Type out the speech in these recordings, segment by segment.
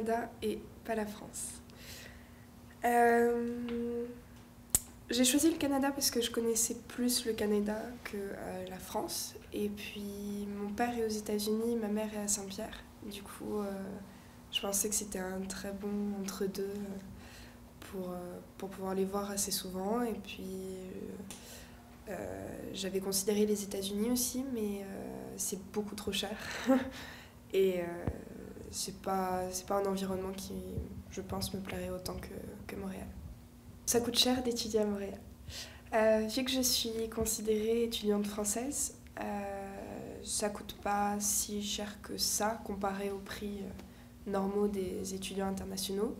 Canada et pas la France. J'ai choisi le Canada parce que je connaissais plus le Canada que la France. Et puis mon père est aux États-Unis, ma mère est à Saint-Pierre. Du coup, je pensais que c'était un très bon entre-deux pour pouvoir les voir assez souvent. Et puis j'avais considéré les États-Unis aussi, mais c'est beaucoup trop cher. Et c'est pas un environnement qui, je pense, me plairait autant que Montréal. Ça coûte cher d'étudier à Montréal. Vu que je suis considérée étudiante française, ça coûte pas si cher que ça comparé aux prix normaux des étudiants internationaux.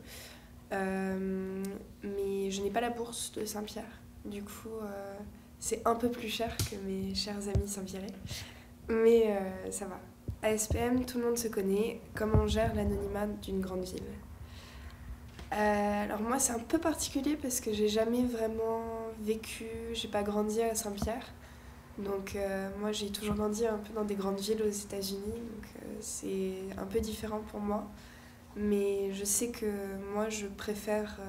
Mais je n'ai pas la bourse de Saint-Pierre. Du coup, c'est un peu plus cher que mes chers amis saint-pierrais. Mais ça va. À SPM, tout le monde se connaît. Comment on gère l'anonymat d'une grande ville? Alors moi, c'est un peu particulier parce que j'ai jamais vraiment vécu, j'ai pas grandi à Saint-Pierre. Donc moi, j'ai toujours grandi un peu dans des grandes villes aux États-Unis. Donc c'est un peu différent pour moi. Mais je sais que moi, je préfère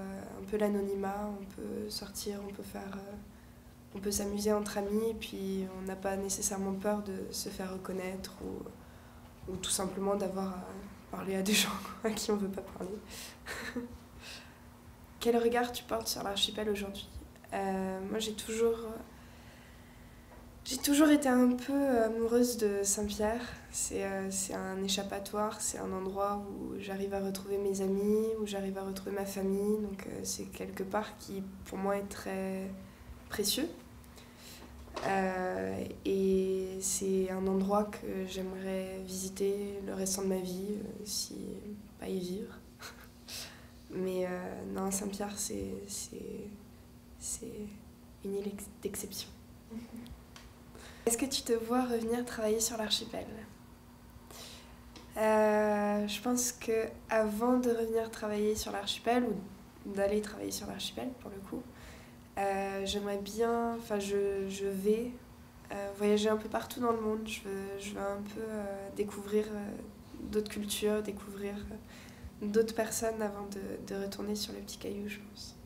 un peu l'anonymat. On peut sortir, on peut s'amuser entre amis. Et puis on n'a pas nécessairement peur de se faire reconnaître ou tout simplement d'avoir à parler à des gens à qui on veut pas parler. Quel regard tu portes sur l'archipel aujourd'hui? Moi, j'ai toujours été un peu amoureuse de Saint-Pierre. C'est un échappatoire, c'est un endroit où j'arrive à retrouver mes amis, où j'arrive à retrouver ma famille. Donc c'est quelque part qui, pour moi, est très précieux. Et c'est un endroit que j'aimerais visiter le restant de ma vie, si pas y vivre. Mais non, Saint-Pierre, c'est une île d'exception. Est-ce que tu te vois revenir travailler sur l'archipel? Je pense que avant de revenir travailler sur l'archipel, ou d'aller travailler sur l'archipel pour le coup, j'aimerais bien, enfin je vais voyager un peu partout dans le monde. Je veux un peu découvrir d'autres cultures, découvrir d'autres personnes avant de retourner sur le petit caillou, je pense.